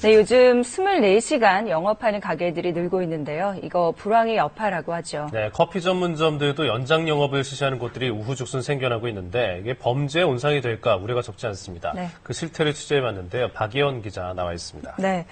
네, 요즘 24시간 영업하는 가게들이 늘고 있는데요. 이거 불황의 여파라고 하죠. 네, 커피 전문점들도 연장 영업을 실시하는 곳들이 우후죽순 생겨나고 있는데 이게 범죄의 온상이 될까 우려가 적지 않습니다. 네. 그 실태를 취재해봤는데요. 박예원 기자 나와 있습니다. 네,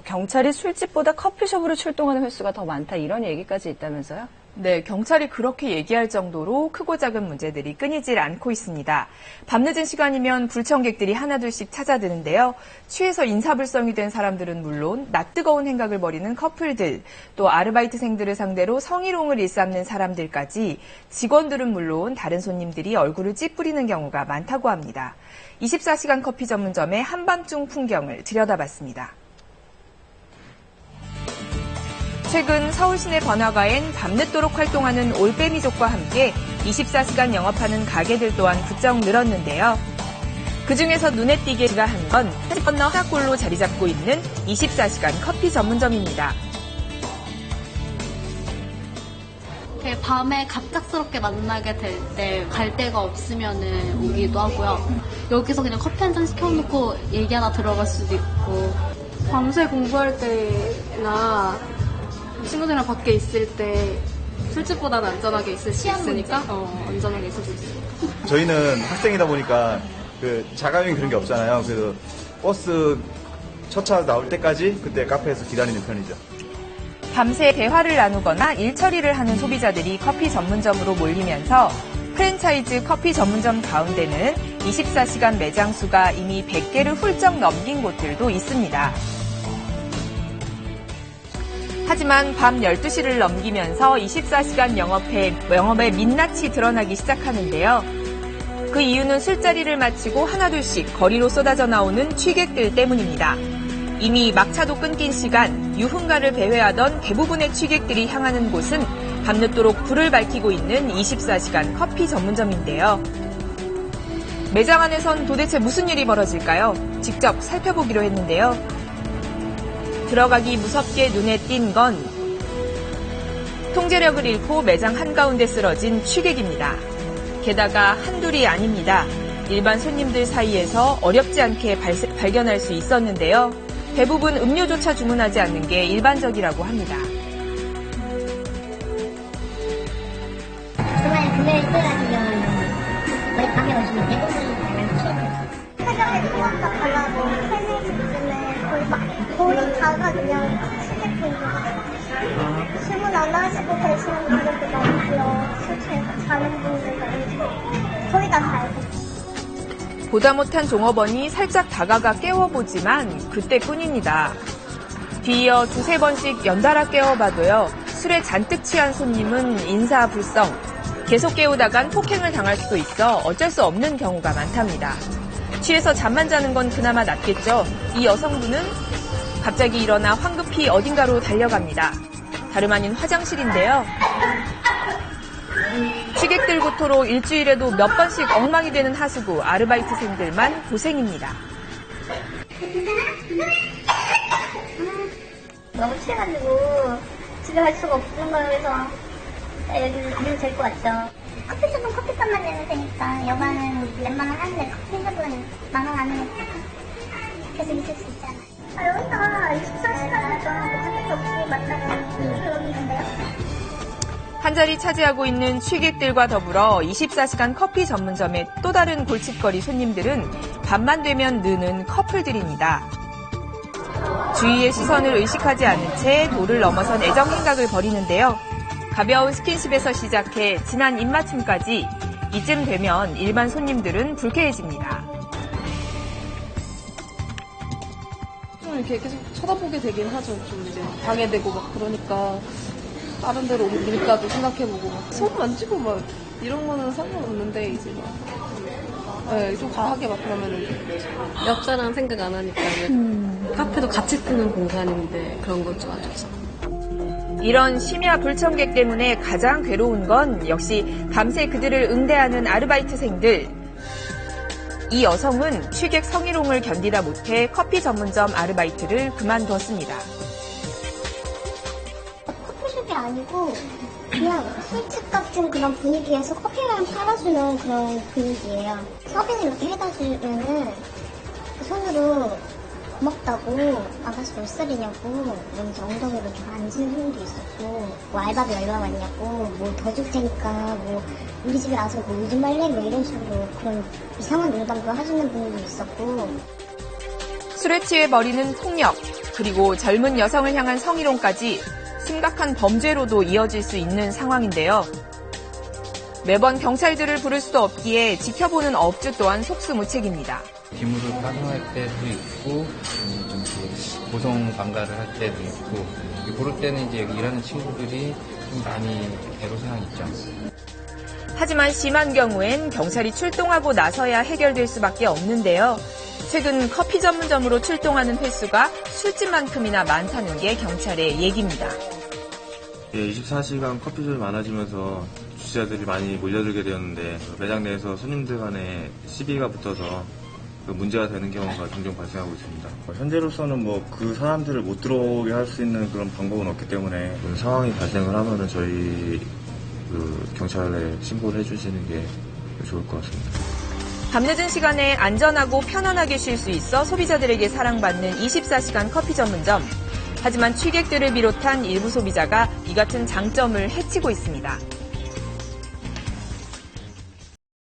경찰이 술집보다 커피숍으로 출동하는 횟수가 더 많다 이런 얘기까지 있다면서요? 네, 경찰이 그렇게 얘기할 정도로 크고 작은 문제들이 끊이질 않고 있습니다. 밤늦은 시간이면 불청객들이 하나둘씩 찾아드는데요. 취해서 인사불성이 된 사람들은 물론 낯뜨거운 행각을 벌이는 커플들, 또 아르바이트생들을 상대로 성희롱을 일삼는 사람들까지 직원들은 물론 다른 손님들이 얼굴을 찌푸리는 경우가 많다고 합니다. 24시간 커피 전문점의 한밤중 풍경을 들여다봤습니다. 최근 서울 시내 번화가엔 밤늦도록 활동하는 올빼미족과 함께 24시간 영업하는 가게들 또한 부쩍 늘었는데요. 그중에서 눈에 띄게가 한 건 건너 하나골로 자리 잡고 있는 24시간 커피 전문점입니다. 밤에 갑작스럽게 만나게 될 때 갈 데가 없으면은 오기도 하고요. 여기서 그냥 커피 한 잔 시켜놓고 얘기하다 들어갈 수도 있고. 밤새 공부할 때나 친구들이랑 밖에 있을 때 술집보다는 안전하게 있을 수 있으니까 안전하게 있을 수 있어요. 저희는 학생이다 보니까 그 자가용이 그런 게 없잖아요. 그래서 버스 첫 차 나올 때까지 그때 카페에서 기다리는 편이죠. 밤새 대화를 나누거나 일 처리를 하는 소비자들이 커피 전문점으로 몰리면서 프랜차이즈 커피 전문점 가운데는 24시간 매장 수가 이미 100개를 훌쩍 넘긴 곳들도 있습니다. 하지만 밤 12시를 넘기면서 24시간 영업의 민낯이 드러나기 시작하는데요. 그 이유는 술자리를 마치고 하나둘씩 거리로 쏟아져 나오는 취객들 때문입니다. 이미 막차도 끊긴 시간, 유흥가를 배회하던 대부분의 취객들이 향하는 곳은 밤늦도록 불을 밝히고 있는 24시간 커피 전문점인데요. 매장 안에선 도대체 무슨 일이 벌어질까요? 직접 살펴보기로 했는데요. 들어가기 무섭게 눈에 띈 건 통제력을 잃고 매장 한가운데 쓰러진 취객입니다. 게다가 한둘이 아닙니다. 일반 손님들 사이에서 어렵지 않게 발견할 수 있었는데요. 대부분 음료조차 주문하지 않는 게 일반적이라고 합니다. 주말에 금요일 토요일 같은 경우는 거의 밤에 오시면 대부분 달라요. 새벽에 통화가 달라고 거의 다가 그냥 취객분들 주문 안 하시고 계시는 분들도 많고요. 술 취해서 자는 분들도 많고 거의 다 다요. 보다 못한 종업원이 살짝 다가가 깨워보지만 그때뿐입니다. 뒤이어 두세 번씩 연달아 깨워봐도요. 술에 잔뜩 취한 손님은 인사불성. 계속 깨우다간 폭행을 당할 수도 있어 어쩔 수 없는 경우가 많답니다. 취해서 잠만 자는 건 그나마 낫겠죠. 이 여성분은 갑자기 일어나 황급히 어딘가로 달려갑니다. 다름 아닌 화장실인데요. 취객들 고토로 일주일에도 몇 번씩 엉망이 되는 하수구 아르바이트생들만 고생입니다. 너무 취해가지고 집에 갈 수가 없는 거예요. 그래서 여기를 데리고 왔죠. 커피숍은 커피값만 내면 되니까 여가는 웬만하면 하는데 커피숍은 10,000원 안 하니까 계속 있을 수 있잖아요. 여기가 24시간이니까 할 수 없이 만나는 그런 건데요. 한 자리 차지하고 있는 취객들과 더불어 24시간 커피 전문점의 또 다른 골칫거리 손님들은 밤만 되면 느는 커플들입니다. 주위의 시선을 의식하지 않은 채 도를 넘어선 애정 행각을 벌이는데요. 가벼운 스킨십에서 시작해 진한 입맞춤까지 이쯤 되면 일반 손님들은 불쾌해집니다. 좀 이렇게 계속 쳐다보게 되긴 하죠. 좀 이제 방해되고 막 그러니까 다른 데로 옮길까도 생각해보고 막 손 만지고 막 이런 거는 상관없는데 이제 막 좀 과하게 막 그러면은 옆 사람 생각 안 하니까 카페도 같이 쓰는 공간인데 그런 건 좀 안 좋죠. 이런 심야 불청객 때문에 가장 괴로운 건 역시 밤새 그들을 응대하는 아르바이트생들. 이 여성은 취객 성희롱을 견디다 못해 커피 전문점 아르바이트를 그만뒀습니다. 커피숍이 아니고 그냥 술집 같은 그런 분위기에서 커피만 팔아주는 그런 분위기예요. 서빙을 이렇게 해다 주면은 그 손으로 먹다고 아가씨 몇 살이냐고 이러면서 엉덩이로 좀 앉은 손님도 있었고 뭐 알바비 얼마 왔냐고 뭐 더 줄 테니까 뭐 우리 집에 와서 뭐 요즘 할래 뭐 이런 식으로 그런 이상한 농담도 하시는 분도 있었고 술에 취해 벌이는 폭력, 그리고 젊은 여성을 향한 성희롱까지 심각한 범죄로도 이어질 수 있는 상황인데요. 매번 경찰들을 부를 수도 없기에 지켜보는 업주 또한 속수무책입니다. 기물을 파손할 때도 있고, 좀 고성 방가를 할 때도 있고, 그럴 때는 이제 여기 일하는 친구들이 좀 많이 애로사항이 있죠. 하지만 심한 경우엔 경찰이 출동하고 나서야 해결될 수밖에 없는데요. 최근 커피 전문점으로 출동하는 횟수가 술집만큼이나 많다는 게 경찰의 얘기입니다. 24시간 커피숍이 많아지면서 주시자들이 많이 몰려들게 되었는데 매장 내에서 손님들 간에 시비가 붙어서 문제가 되는 경우가 종종 발생하고 있습니다. 현재로서는 그 사람들을 못 들어오게 할 수 있는 그런 방법은 없기 때문에 그런 상황이 발생을 하면은 저희 경찰에 신고를 해주시는 게 좋을 것 같습니다. 밤늦은 시간에 안전하고 편안하게 쉴 수 있어 소비자들에게 사랑받는 24시간 커피 전문점. 하지만 취객들을 비롯한 일부 소비자가 이 같은 장점을 해치고 있습니다.